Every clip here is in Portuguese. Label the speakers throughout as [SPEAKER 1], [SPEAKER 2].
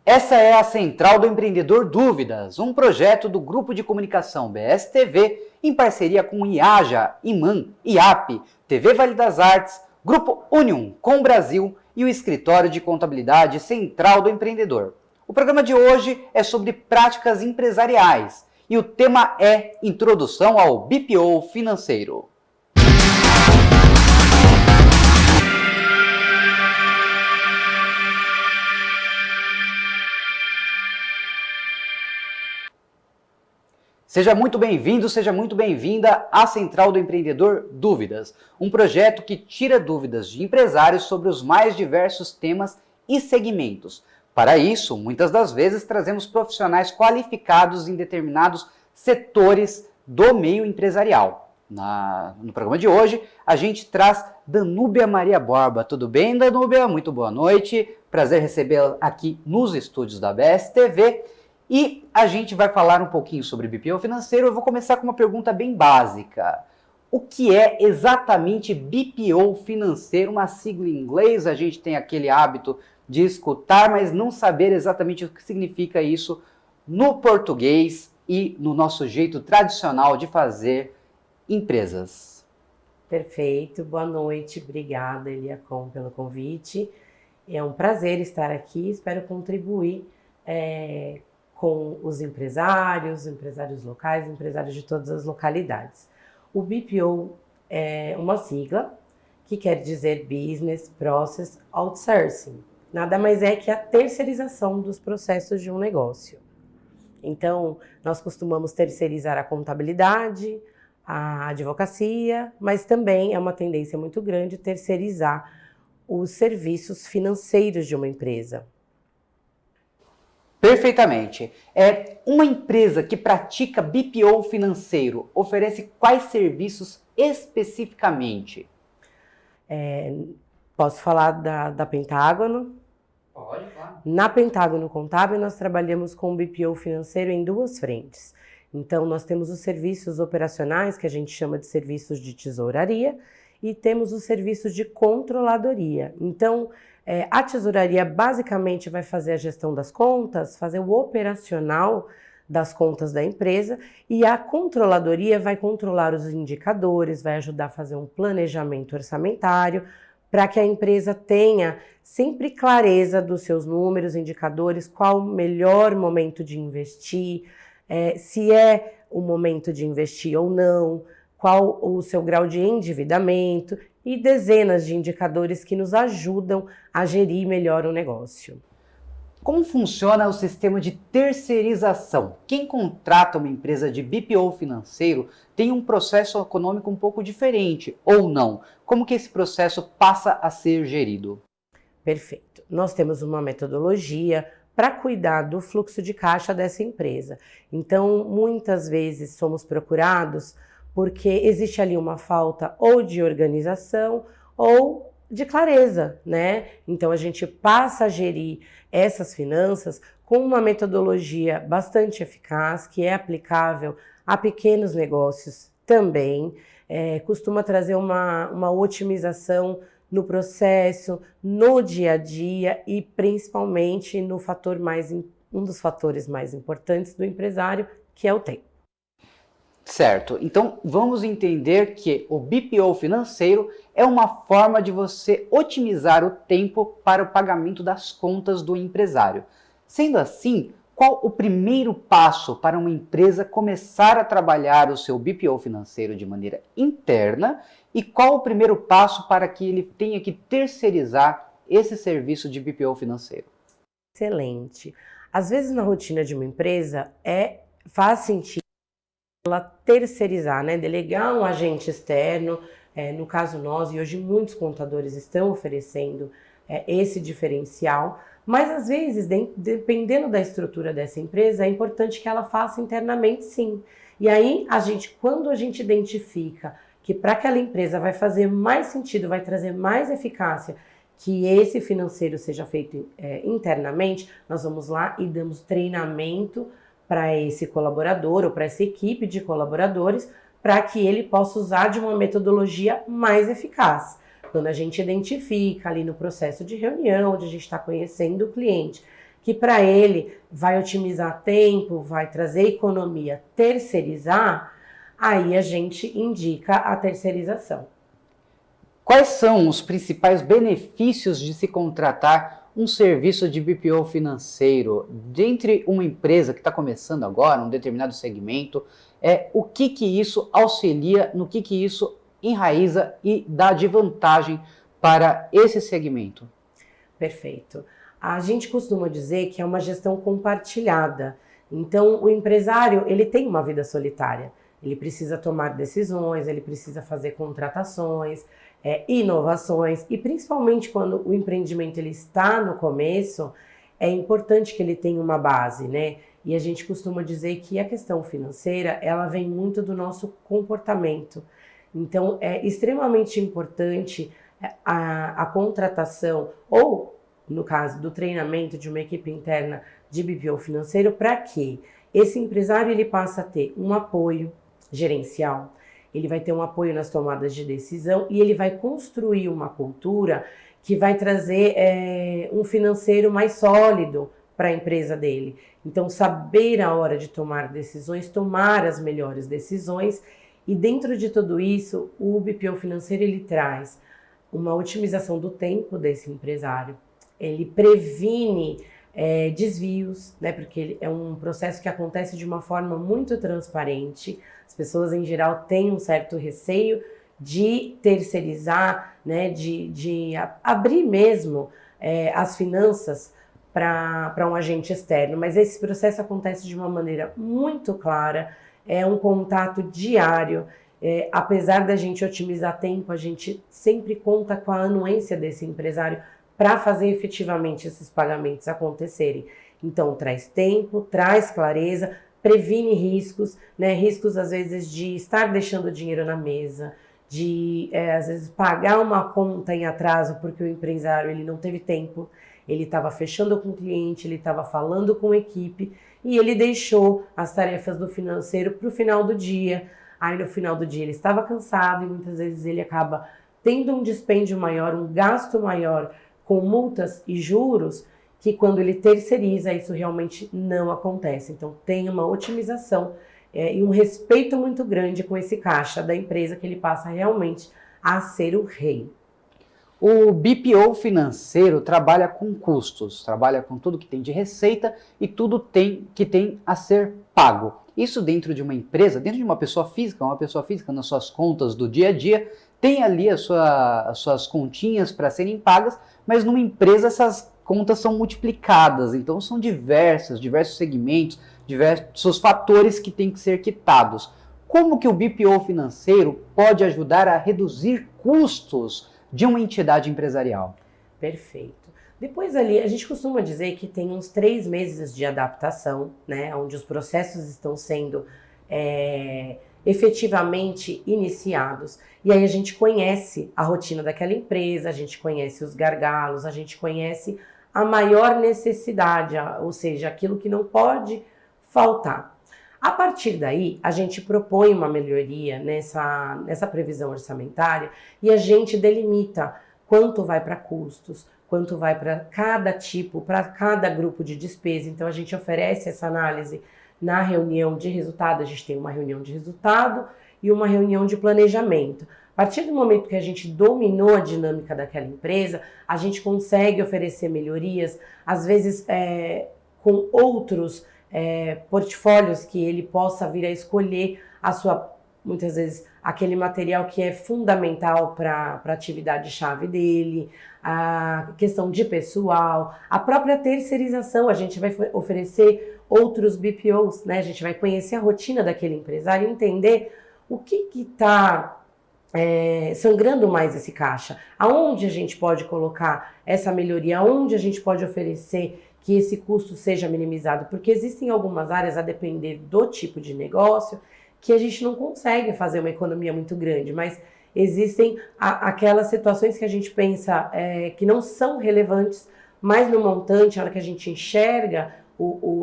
[SPEAKER 1] Essa é a Central do Empreendedor Dúvidas, um projeto do Grupo de Comunicação BSTV em parceria com IAJA, IMAN, IAP, TV Vale das Artes, Grupo Union com o Brasil e o Escritório de Contabilidade Central do Empreendedor. O programa de hoje é sobre práticas empresariais e o tema é Introdução ao BPO Financeiro. Seja muito bem-vindo, seja muito bem-vinda à Central do Empreendedor Dúvidas, um projeto que tira dúvidas de empresários sobre os mais diversos temas e segmentos. Para isso, muitas das vezes trazemos profissionais qualificados em determinados setores do meio empresarial. No programa de hoje, a gente traz Danúbia Maria Borba. Tudo bem, Danúbia? Muito boa noite. Prazer recebê-la aqui nos estúdios da BSTV. E a gente vai falar um pouquinho sobre BPO financeiro. Eu vou começar com uma pergunta bem básica. O que é exatamente BPO financeiro? Uma sigla em inglês, a gente tem aquele hábito de escutar, mas não saber exatamente o que significa isso no português e no nosso jeito tradicional de fazer empresas.
[SPEAKER 2] Perfeito, boa noite, obrigada Eliacom pelo convite. É um prazer estar aqui, espero contribuir com os empresários locais, empresários de todas as localidades. O BPO é uma sigla que quer dizer Business Process Outsourcing. Nada mais é que a terceirização dos processos de um negócio. Então, nós costumamos terceirizar a contabilidade, a advocacia, mas também é uma tendência muito grande terceirizar os serviços financeiros de uma empresa.
[SPEAKER 1] Perfeitamente. Uma empresa que pratica BPO financeiro oferece quais serviços especificamente?
[SPEAKER 2] Posso falar da Pentágono?
[SPEAKER 1] Pode, claro.
[SPEAKER 2] Na Pentágono Contábil, nós trabalhamos com o BPO financeiro em duas frentes. Então, nós temos os serviços operacionais, que a gente chama de serviços de tesouraria, e temos os serviços de controladoria. Então, a tesouraria basicamente vai fazer a gestão das contas, fazer o operacional das contas da empresa, e a controladoria vai controlar os indicadores, vai ajudar a fazer um planejamento orçamentário, para que a empresa tenha sempre clareza dos seus números, indicadores, qual o melhor momento de investir, se é o momento de investir ou não, qual o seu grau de endividamento e dezenas de indicadores que nos ajudam a gerir melhor o negócio.
[SPEAKER 1] Como funciona o sistema de terceirização? Quem contrata uma empresa de BPO financeiro tem um processo econômico um pouco diferente, ou não? Como que esse processo passa a ser gerido?
[SPEAKER 2] Perfeito. Nós temos uma metodologia para cuidar do fluxo de caixa dessa empresa. Então, muitas vezes somos procurados porque existe ali uma falta ou de organização ou de clareza, né? Então, a gente passa a gerir essas finanças com uma metodologia bastante eficaz, que é aplicável a pequenos negócios também, costuma trazer uma otimização no processo, no dia a dia e principalmente no fator um dos fatores mais importantes do empresário, que é o tempo.
[SPEAKER 1] Certo, então vamos entender que o BPO financeiro é uma forma de você otimizar o tempo para o pagamento das contas do empresário. Sendo assim, qual o primeiro passo para uma empresa começar a trabalhar o seu BPO financeiro de maneira interna e qual o primeiro passo para que ele tenha que terceirizar esse serviço de BPO financeiro?
[SPEAKER 2] Excelente. Às vezes na rotina de uma empresa faz sentido ela terceirizar, né? Delegar um agente externo, no caso nós, e hoje muitos contadores estão oferecendo esse diferencial, mas às vezes, dependendo da estrutura dessa empresa, é importante que ela faça internamente sim. E aí, quando a gente identifica que para aquela empresa vai fazer mais sentido, vai trazer mais eficácia, que esse financeiro seja feito internamente, nós vamos lá e damos treinamento para esse colaborador ou para essa equipe de colaboradores para que ele possa usar de uma metodologia mais eficaz. Quando a gente identifica ali no processo de reunião, onde a gente está conhecendo o cliente, que para ele vai otimizar tempo, vai trazer economia, terceirizar, aí a gente indica a terceirização.
[SPEAKER 1] Quais são os principais benefícios de se contratar um serviço de BPO financeiro dentre uma empresa que está começando agora, um determinado segmento? O que isso auxilia, no que isso enraiza e dá de vantagem para esse segmento?
[SPEAKER 2] Perfeito. A gente costuma dizer que é uma gestão compartilhada. Então, o empresário, ele tem uma vida solitária. Ele precisa tomar decisões, ele precisa fazer contratações, inovações, e principalmente quando o empreendimento ele está no começo, é importante que ele tenha uma base, né? E a gente costuma dizer que a questão financeira, ela vem muito do nosso comportamento. Então, é extremamente importante a contratação, ou, no caso do treinamento de uma equipe interna de BPO financeiro, para que esse empresário ele passa a ter um apoio gerencial, ele vai ter um apoio nas tomadas de decisão e ele vai construir uma cultura que vai trazer um financeiro mais sólido para a empresa dele. Então, saber a hora de tomar decisões, tomar as melhores decisões, e dentro de tudo isso, o BPO financeiro ele traz uma otimização do tempo desse empresário, ele previne desvios, né, porque ele é um processo que acontece de uma forma muito transparente. As pessoas em geral têm um certo receio de terceirizar, né, de abrir mesmo as finanças para um agente externo, mas esse processo acontece de uma maneira muito clara, é um contato diário. Apesar da gente otimizar tempo, a gente sempre conta com a anuência desse empresário para fazer efetivamente esses pagamentos acontecerem. Então, traz tempo, traz clareza, previne riscos, né? Riscos, às vezes, de estar deixando o dinheiro na mesa, de, às vezes, pagar uma conta em atraso porque o empresário ele não teve tempo, ele estava fechando com o cliente, ele estava falando com a equipe e ele deixou as tarefas do financeiro para o final do dia. Aí, no final do dia, ele estava cansado e muitas vezes ele acaba tendo um dispêndio maior, um gasto maior com multas e juros, que quando ele terceiriza, isso realmente não acontece. Então, tem uma otimização e um respeito muito grande com esse caixa da empresa, que ele passa realmente a ser o rei.
[SPEAKER 1] O BPO financeiro trabalha com custos, trabalha com tudo que tem de receita e tudo que tem a ser pago. Isso dentro de uma empresa, dentro de uma pessoa física nas suas contas do dia a dia, tem ali as suas continhas para serem pagas, mas numa empresa essas contas são multiplicadas, então são diversos segmentos, diversos fatores que têm que ser quitados. Como que o BPO financeiro pode ajudar a reduzir custos de uma entidade empresarial?
[SPEAKER 2] Perfeito. Depois ali, a gente costuma dizer que tem uns 3 meses de adaptação, né, onde os processos estão sendo efetivamente iniciados. E aí a gente conhece a rotina daquela empresa, a gente conhece os gargalos, a gente conhece a maior necessidade, ou seja, aquilo que não pode faltar. A partir daí, a gente propõe uma melhoria nessa previsão orçamentária e a gente delimita quanto vai para custos, quanto vai para cada tipo, para cada grupo de despesa. Então, a gente oferece essa análise na reunião de resultado. A gente tem uma reunião de resultado e uma reunião de planejamento. A partir do momento que a gente dominou a dinâmica daquela empresa, a gente consegue oferecer melhorias, às vezes com outros portfólios que ele possa vir a escolher muitas vezes aquele material que é fundamental para a atividade-chave dele, a questão de pessoal, a própria terceirização. A gente vai oferecer outros BPOs, né? A gente vai conhecer a rotina daquele empresário e entender o que está sangrando mais esse caixa, aonde a gente pode colocar essa melhoria, aonde a gente pode oferecer que esse custo seja minimizado, porque existem algumas áreas, a depender do tipo de negócio, que a gente não consegue fazer uma economia muito grande, mas existem aquelas situações que a gente pensa que não são relevantes, mas no montante, a hora que a gente enxerga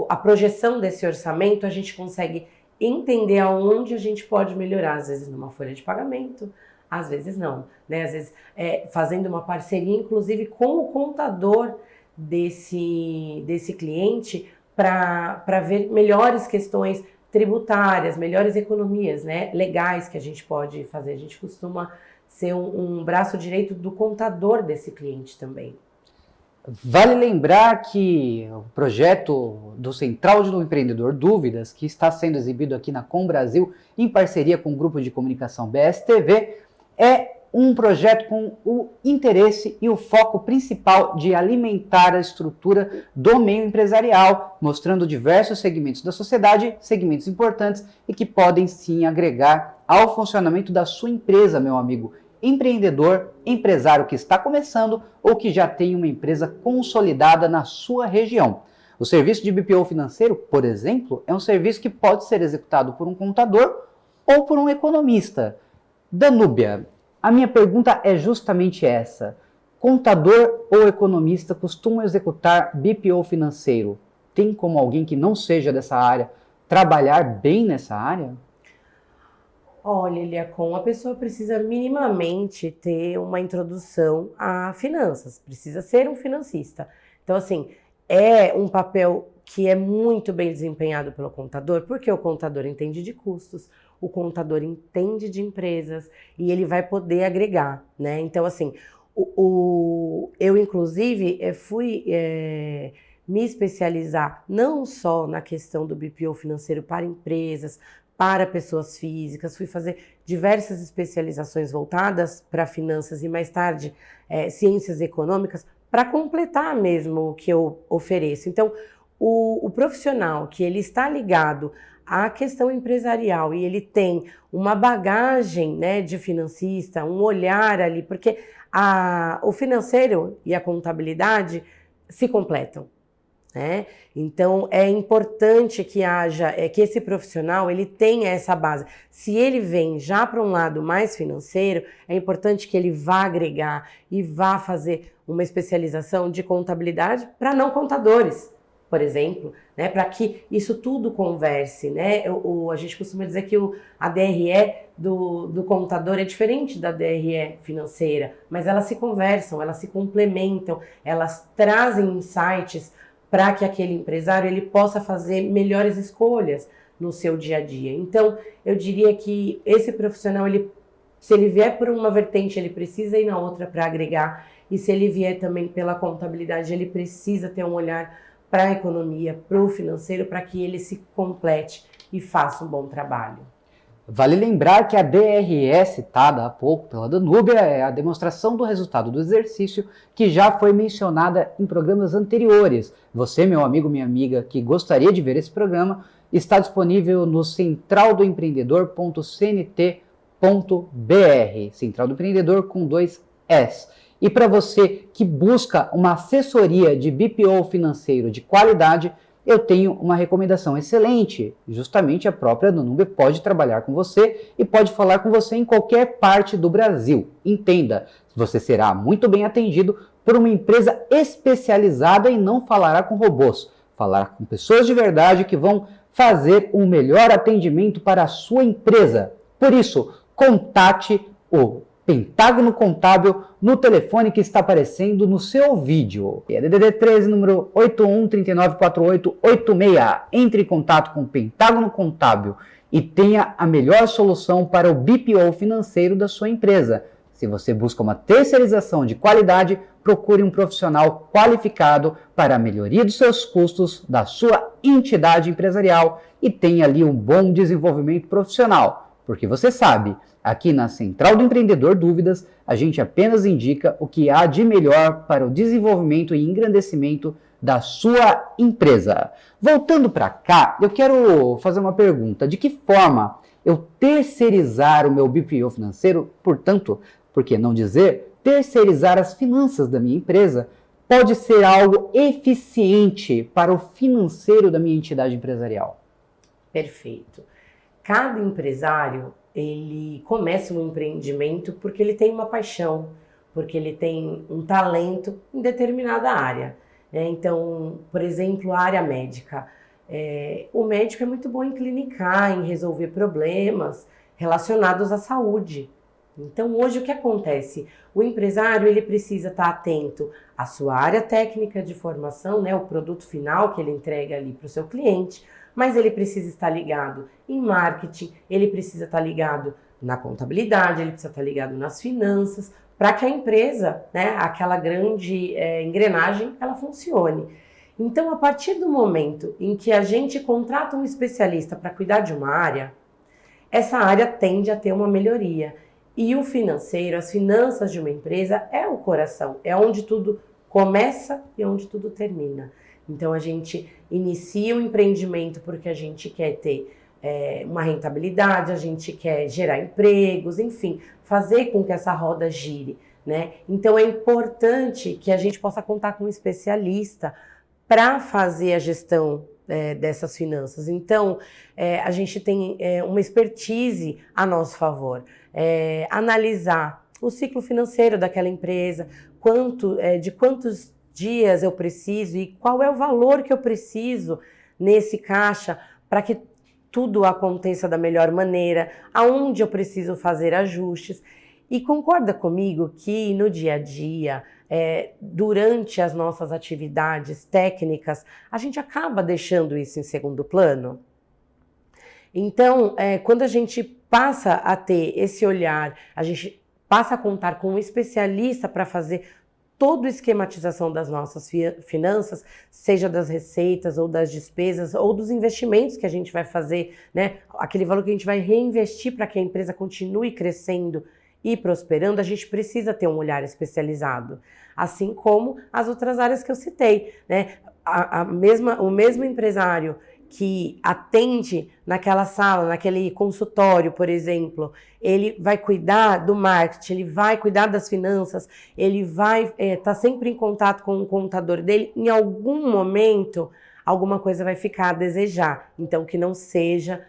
[SPEAKER 2] a projeção desse orçamento, a gente consegue entender aonde a gente pode melhorar, às vezes numa folha de pagamento, às vezes não, né? Às vezes fazendo uma parceria, inclusive com o contador desse cliente para ver melhores questões tributárias, melhores economias, né, legais que a gente pode fazer. A gente costuma ser um braço direito do contador desse cliente também.
[SPEAKER 1] Vale lembrar que o projeto do Central do Empreendedor Dúvidas, que está sendo exibido aqui na Com Brasil, em parceria com o grupo de comunicação BSTV, é um projeto com o interesse e o foco principal de alimentar a estrutura do meio empresarial, mostrando diversos segmentos da sociedade, segmentos importantes e que podem sim agregar ao funcionamento da sua empresa, meu amigo empreendedor, empresário que está começando ou que já tem uma empresa consolidada na sua região. O serviço de BPO financeiro, por exemplo, é um serviço que pode ser executado por um contador ou por um economista. Danúbia, a minha pergunta é justamente essa. Contador ou economista costumam executar BPO financeiro? Tem como alguém que não seja dessa área trabalhar bem nessa área?
[SPEAKER 2] Olha, Eliacom, a pessoa precisa minimamente ter uma introdução a finanças, precisa ser um financista. Então, assim, é um papel que é muito bem desempenhado pelo contador, porque o contador entende de custos, o contador entende de empresas e ele vai poder agregar, né? Então, assim, eu inclusive fui me especializar não só na questão do BPO financeiro para empresas, para pessoas físicas, fui fazer diversas especializações voltadas para finanças e mais tarde ciências econômicas para completar mesmo o que eu ofereço. Então, o profissional que ele está ligado à questão empresarial e ele tem uma bagagem, né, de financista, um olhar ali, porque o financeiro e a contabilidade se completam. Né? Então é importante que haja, que esse profissional ele tenha essa base. Se ele vem já para um lado mais financeiro, é importante que ele vá agregar e vá fazer uma especialização de contabilidade para não contadores, por exemplo, né? Para que isso tudo converse, né? A gente costuma dizer que a DRE do contador é diferente da DRE financeira, mas elas se conversam, elas se complementam, elas trazem insights para que aquele empresário ele possa fazer melhores escolhas no seu dia a dia. Então, eu diria que esse profissional, se ele vier por uma vertente, ele precisa ir na outra para agregar, e se ele vier também pela contabilidade, ele precisa ter um olhar para a economia, para o financeiro, para que ele se complete e faça um bom trabalho.
[SPEAKER 1] Vale lembrar que a DRE citada há pouco pela Danúbia é a demonstração do resultado do exercício que já foi mencionada em programas anteriores. Você, meu amigo, minha amiga, que gostaria de ver esse programa, está disponível no centraldoempreendedor.cnt.br, Central do Empreendedor com 2 S. E para você que busca uma assessoria de BPO financeiro de qualidade, eu tenho uma recomendação excelente. Justamente a própria Danúbia pode trabalhar com você e pode falar com você em qualquer parte do Brasil. Entenda, você será muito bem atendido por uma empresa especializada e não falará com robôs. Falará com pessoas de verdade que vão fazer um melhor atendimento para a sua empresa. Por isso, contate o Pentágono Contábil no telefone que está aparecendo no seu vídeo. É DDD 13, número 81394886. Entre em contato com o Pentágono Contábil e tenha a melhor solução para o BPO financeiro da sua empresa. Se você busca uma terceirização de qualidade, procure um profissional qualificado para a melhoria dos seus custos da sua entidade empresarial e tenha ali um bom desenvolvimento profissional. Porque você sabe, aqui na Central do Empreendedor Dúvidas, a gente apenas indica o que há de melhor para o desenvolvimento e engrandecimento da sua empresa. Voltando para cá, eu quero fazer uma pergunta. De que forma eu terceirizar o meu BPO financeiro, portanto, por que não dizer, terceirizar as finanças da minha empresa, pode ser algo eficiente para o financeiro da minha entidade empresarial?
[SPEAKER 2] Perfeito. Cada empresário, ele começa um empreendimento porque ele tem uma paixão, porque ele tem um talento em determinada área. Né? Então, por exemplo, a área médica. O médico é muito bom em clinicar, em resolver problemas relacionados à saúde. Então, hoje o que acontece? O empresário ele precisa estar atento à sua área técnica de formação, né, o produto final que ele entrega ali para o seu cliente, mas ele precisa estar ligado em marketing, ele precisa estar ligado na contabilidade, ele precisa estar ligado nas finanças, para que a empresa, né, aquela grande engrenagem, ela funcione. Então, a partir do momento em que a gente contrata um especialista para cuidar de uma área, essa área tende a ter uma melhoria. E o financeiro, as finanças de uma empresa é o coração, é onde tudo começa e onde tudo termina. Então a gente inicia o empreendimento porque a gente quer ter uma rentabilidade, a gente quer gerar empregos, enfim, fazer com que essa roda gire, né? Então é importante que a gente possa contar com um especialista para fazer a gestão dessas finanças. Então, a gente tem uma expertise a nosso favor. Analisar o ciclo financeiro daquela empresa, de quantos dias eu preciso e qual é o valor que eu preciso nesse caixa para que tudo aconteça da melhor maneira, aonde eu preciso fazer ajustes. E concorda comigo que no dia a dia, durante as nossas atividades técnicas, a gente acaba deixando isso em segundo plano? Então, quando a gente passa a ter esse olhar, a gente passa a contar com um especialista para fazer toda a esquematização das nossas finanças, seja das receitas ou das despesas ou dos investimentos que a gente vai fazer, né? Aquele valor que a gente vai reinvestir para que a empresa continue crescendo e prosperando, a gente precisa ter um olhar especializado, assim como as outras áreas que eu citei, né? O mesmo empresário que atende naquela sala, naquele consultório, por exemplo, ele vai cuidar do marketing, ele vai cuidar das finanças, ele vai estar sempre em contato com o contador dele, em algum momento, alguma coisa vai ficar a desejar, então que não seja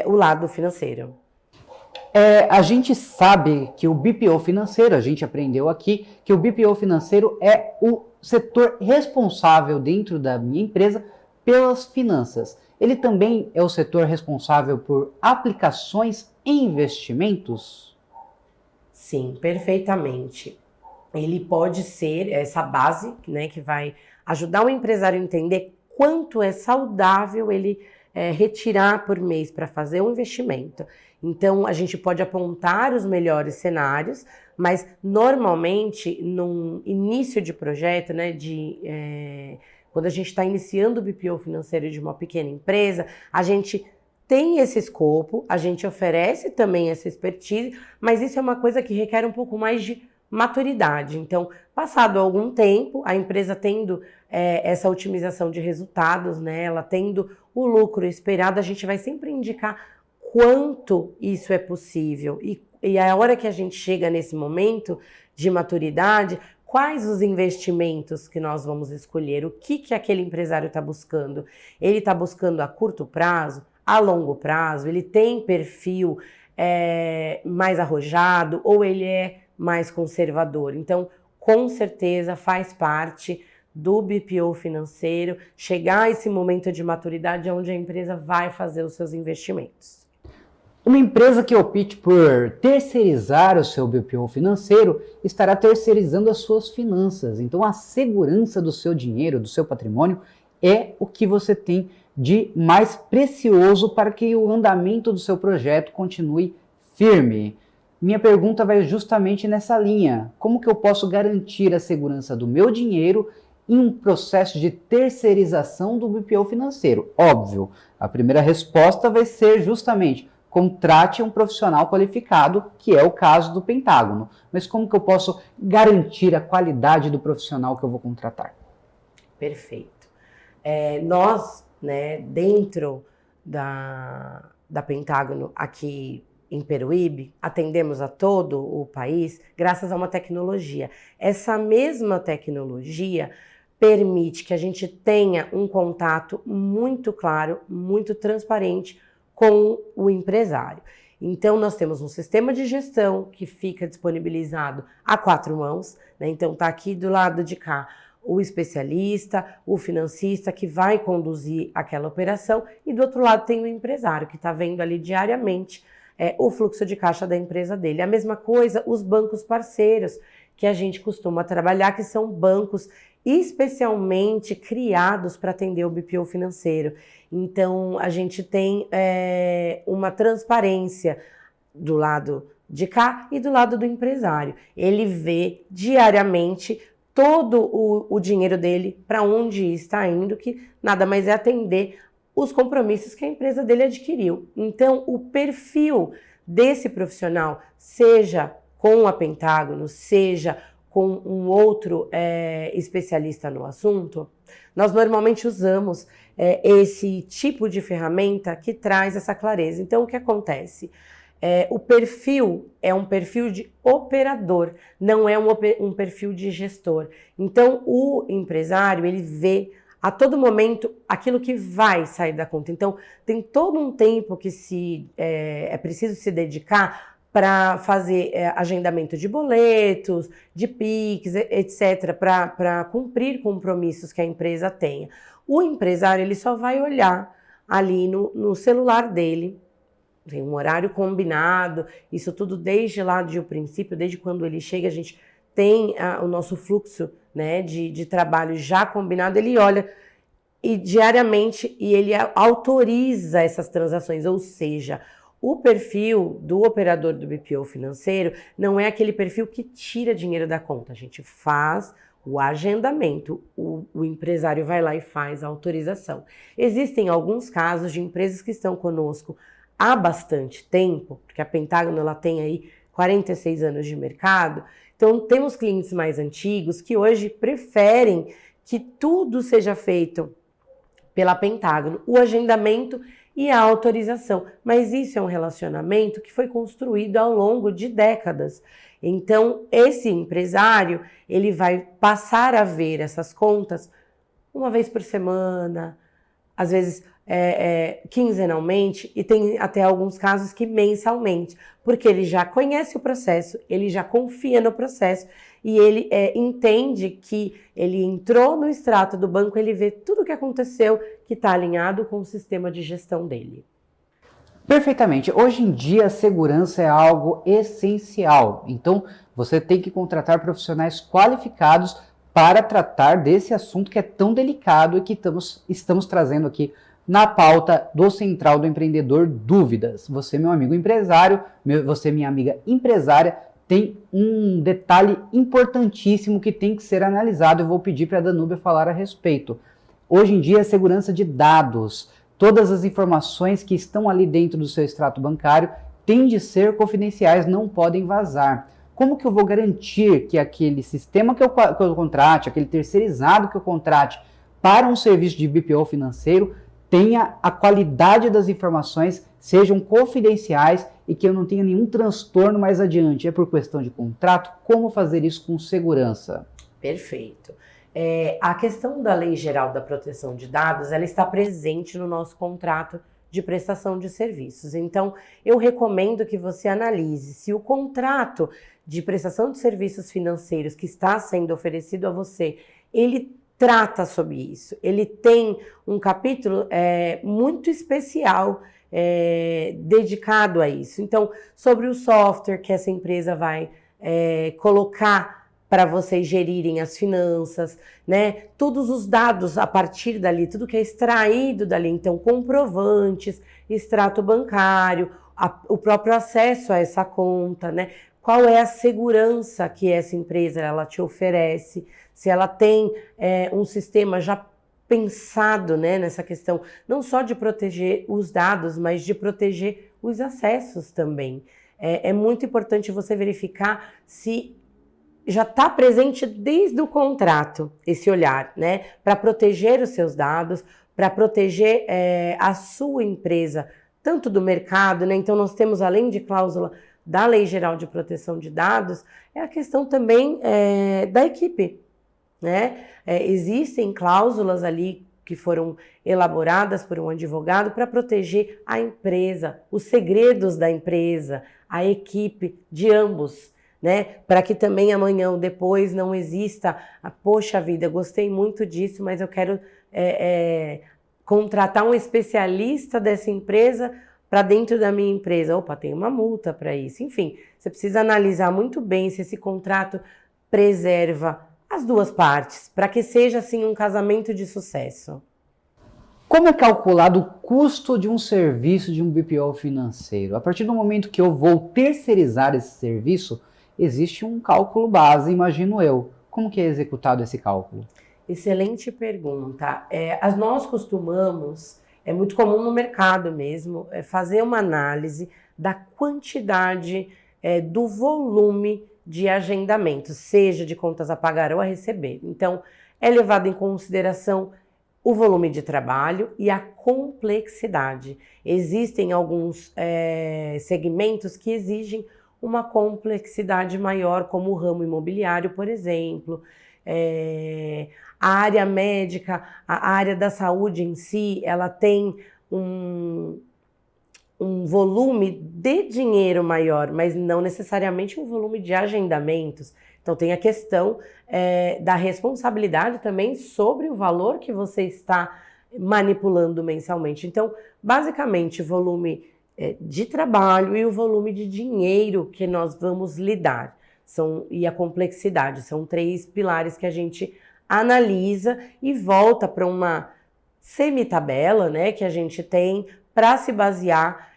[SPEAKER 2] o lado financeiro.
[SPEAKER 1] A gente sabe que o BPO financeiro, a gente aprendeu aqui, que o BPO financeiro é o setor responsável dentro da minha empresa pelas finanças. Ele também é o setor responsável por aplicações e investimentos?
[SPEAKER 2] Sim, perfeitamente. Ele pode ser essa base, né, que vai ajudar o empresário a entender quanto é saudável ele retirar por mês para fazer um investimento. Então, a gente pode apontar os melhores cenários, mas normalmente, num início de projeto, né, quando a gente está iniciando o BPO financeiro de uma pequena empresa, a gente tem esse escopo, a gente oferece também essa expertise, mas isso é uma coisa que requer um pouco mais de maturidade. Então, passado algum tempo, a empresa tendo essa otimização de resultados, né, ela tendo o lucro esperado, a gente vai sempre indicar quanto isso é possível. E a hora que a gente chega nesse momento de maturidade, quais os investimentos que nós vamos escolher? O que aquele empresário está buscando? Ele está buscando a curto prazo, a longo prazo? Ele tem perfil mais arrojado ou ele é mais conservador? Então, com certeza faz parte do BPO financeiro chegar a esse momento de maturidade onde a empresa vai fazer os seus investimentos.
[SPEAKER 1] Uma empresa que opte por terceirizar o seu BPO financeiro estará terceirizando as suas finanças. Então, a segurança do seu dinheiro, do seu patrimônio, é o que você tem de mais precioso para que o andamento do seu projeto continue firme. Minha pergunta vai justamente nessa linha. Como que eu posso garantir a segurança do meu dinheiro em um processo de terceirização do BPO financeiro? Óbvio, a primeira resposta vai ser justamente: contrate um profissional qualificado, que é o caso do Pentágono. Mas como que eu posso garantir a qualidade do profissional que eu vou contratar?
[SPEAKER 2] Perfeito. Nós, né, dentro da Pentágono, aqui em Peruíbe, atendemos a todo o país graças a uma tecnologia. Essa mesma tecnologia permite que a gente tenha um contato muito claro, muito transparente com o empresário. Então, nós temos um sistema de gestão que fica disponibilizado a 4 mãos, né? Então, está aqui do lado de cá o especialista, o financista que vai conduzir aquela operação, e do outro lado tem o empresário que está vendo ali diariamente o fluxo de caixa da empresa dele. A mesma coisa, os bancos parceiros, que a gente costuma trabalhar, que são bancos especialmente criados para atender o BPO financeiro. Então, a gente tem uma transparência do lado de cá e do lado do empresário. Ele vê diariamente todo o dinheiro dele, para onde está indo, que nada mais é atender os compromissos que a empresa dele adquiriu. Então, o perfil desse profissional, seja com a Pentágono, seja com um outro especialista no assunto, nós normalmente usamos esse tipo de ferramenta que traz essa clareza. Então, o que acontece? O perfil é um perfil de operador, não é um perfil de gestor. Então, o empresário, ele vê a todo momento aquilo que vai sair da conta. Então, tem todo um tempo que é preciso se dedicar para fazer agendamento de boletos, de PIX, etc., para cumprir compromissos que a empresa tenha. O empresário, ele só vai olhar ali no celular dele, tem um horário combinado, isso tudo desde lá o princípio, desde quando ele chega, a gente tem o nosso fluxo, né, de trabalho já combinado, ele olha e diariamente e ele autoriza essas transações, ou seja, o perfil do operador do BPO financeiro não é aquele perfil que tira dinheiro da conta, a gente faz o agendamento, o empresário vai lá e faz a autorização. Existem alguns casos de empresas que estão conosco há bastante tempo, porque a Pentágono ela tem aí 46 anos de mercado, então temos clientes mais antigos que hoje preferem que tudo seja feito pela Pentágono, o agendamento e a autorização, mas isso é um relacionamento que foi construído ao longo de décadas. Então, esse empresário, ele vai passar a ver essas contas uma vez por semana, às vezes quinzenalmente, e tem até alguns casos que mensalmente, porque ele já conhece o processo, ele já confia no processo e ele entende que ele entrou no extrato do banco, ele vê tudo o que aconteceu que está alinhado com o sistema de gestão dele.
[SPEAKER 1] Perfeitamente. Hoje em dia a segurança é algo essencial, então você tem que contratar profissionais qualificados para tratar desse assunto que é tão delicado e que estamos trazendo aqui na pauta do Central do Empreendedor Dúvidas. Você, meu amigo empresário, você, minha amiga empresária, tem um detalhe importantíssimo que tem que ser analisado. Eu vou pedir para a Danúbia falar a respeito. Hoje em dia, a segurança de dados, todas as informações que estão ali dentro do seu extrato bancário têm de ser confidenciais, não podem vazar. Como que eu vou garantir que aquele sistema que eu contrate, aquele terceirizado que eu contrate para um serviço de BPO financeiro, tenha a qualidade das informações, sejam confidenciais e que eu não tenha nenhum transtorno mais adiante? É por questão de contrato? Como fazer isso com segurança?
[SPEAKER 2] Perfeito. A questão da Lei Geral da Proteção de Dados, ela está presente no nosso contrato de prestação de serviços. Então, eu recomendo que você analise se o contrato de prestação de serviços financeiros que está sendo oferecido a você, ele trata sobre isso. Ele tem um capítulo muito especial dedicado a isso. Então, sobre o software que essa empresa vai colocar para vocês gerirem as finanças, né? Todos os dados a partir dali, tudo que é extraído dali, então comprovantes, extrato bancário, o próprio acesso a essa conta, né? Qual é a segurança que essa empresa ela te oferece, se ela tem um sistema já pensado, né, nessa questão, não só de proteger os dados, mas de proteger os acessos também. É muito importante você verificar se já está presente desde o contrato esse olhar, né, para proteger os seus dados, para proteger a sua empresa, tanto do mercado, né, então nós temos, além de cláusula da Lei Geral de Proteção de Dados, é a questão também da equipe, né? Existem cláusulas ali que foram elaboradas por um advogado para proteger a empresa, os segredos da empresa, a equipe de ambos, né? Para que também amanhã ou depois não exista, poxa vida, gostei muito disso, mas eu quero contratar um especialista dessa empresa para dentro da minha empresa. Opa, tem uma multa para isso. Enfim, você precisa analisar muito bem se esse contrato preserva as duas partes, para que seja assim um casamento de sucesso.
[SPEAKER 1] Como é calculado o custo de um serviço de um BPO financeiro? A partir do momento que eu vou terceirizar esse serviço, existe um cálculo base, imagino eu. Como que é executado esse cálculo?
[SPEAKER 2] Excelente pergunta. Nós costumamos, é muito comum no mercado mesmo, fazer uma análise da quantidade do volume de agendamento, seja de contas a pagar ou a receber. Então, é levado em consideração o volume de trabalho e a complexidade. Existem alguns segmentos que exigem uma complexidade maior, como o ramo imobiliário, por exemplo. A área médica, a área da saúde em si, ela tem um volume de dinheiro maior, mas não necessariamente um volume de agendamentos. Então tem a questão da responsabilidade também sobre o valor que você está manipulando mensalmente. Então, basicamente, o volume de trabalho e o volume de dinheiro que nós vamos lidar e a complexidade. São 3 pilares que a gente analisa e volta para uma semi-tabela, né, que a gente tem para se basear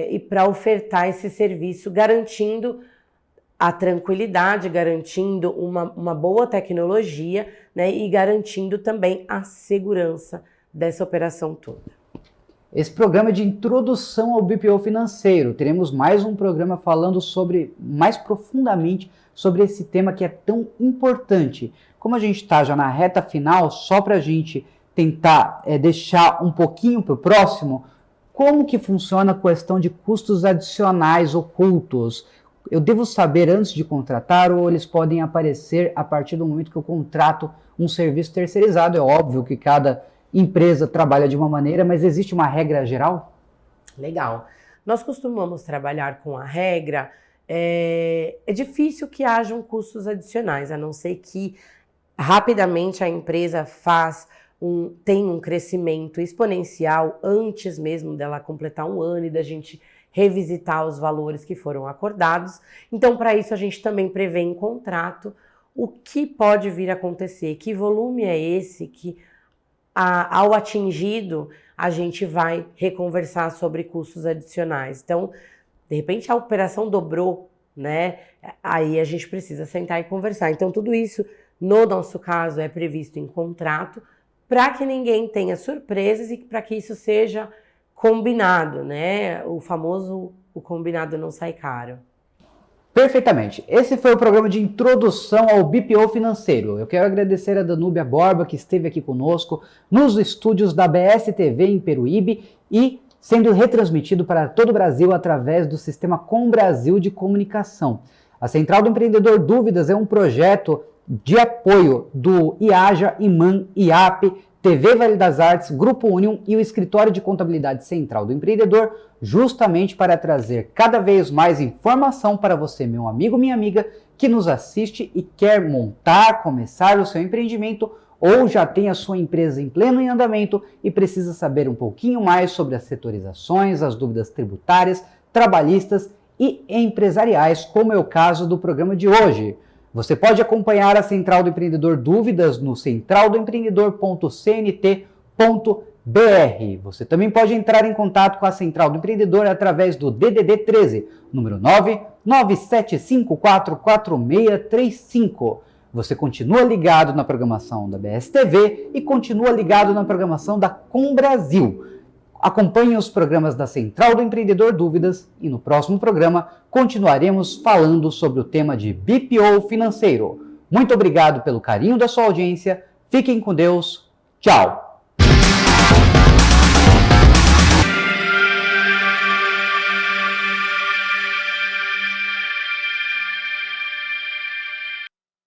[SPEAKER 2] e para ofertar esse serviço, garantindo a tranquilidade, garantindo uma boa tecnologia, né, e garantindo também a segurança dessa operação toda.
[SPEAKER 1] Esse programa é de introdução ao BPO financeiro. Teremos mais um programa falando mais profundamente sobre esse tema que é tão importante. Como a gente está já na reta final, só para a gente tentar deixar um pouquinho para o próximo, como que funciona a questão de custos adicionais ocultos? Eu devo saber antes de contratar ou eles podem aparecer a partir do momento que eu contrato um serviço terceirizado? É óbvio que cada empresa trabalha de uma maneira, mas existe uma regra geral?
[SPEAKER 2] Legal. Nós costumamos trabalhar com a regra, é difícil que hajam custos adicionais, a não ser que rapidamente a empresa tem um crescimento exponencial antes mesmo dela completar um ano e da gente revisitar os valores que foram acordados. Então, para isso, a gente também prevê em contrato o que pode vir a acontecer, que volume é esse que, ao atingido, a gente vai reconversar sobre custos adicionais. Então, de repente, a operação dobrou, né? Aí a gente precisa sentar e conversar. Então, tudo isso, no nosso caso, é previsto em contrato para que ninguém tenha surpresas e para que isso seja combinado, né? O famoso, o combinado não sai caro.
[SPEAKER 1] Perfeitamente. Esse foi o programa de introdução ao BPO financeiro. Eu quero agradecer a Danúbia Borba, que esteve aqui conosco nos estúdios da BSTV em Peruíbe e sendo retransmitido para todo o Brasil através do sistema Combrasil de comunicação. A Central do Empreendedor Dúvidas é um projeto de apoio do IAJA, IMAN, IAP, TV Vale das Artes, Grupo Union e o Escritório de Contabilidade Central do Empreendedor, justamente para trazer cada vez mais informação para você, meu amigo, minha amiga, que nos assiste e quer começar o seu empreendimento ou já tem a sua empresa em pleno andamento e precisa saber um pouquinho mais sobre as setorizações, as dúvidas tributárias, trabalhistas e empresariais, como é o caso do programa de hoje. Você pode acompanhar a Central do Empreendedor Dúvidas no centraldoempreendedor.cnt.br. Você também pode entrar em contato com a Central do Empreendedor através do DDD 13, número 997544635. Você continua ligado na programação da BSTV e continua ligado na programação da Combrasil. Acompanhe os programas da Central do Empreendedor Dúvidas e no próximo programa continuaremos falando sobre o tema de BPO financeiro. Muito obrigado pelo carinho da sua audiência. Fiquem com Deus. Tchau!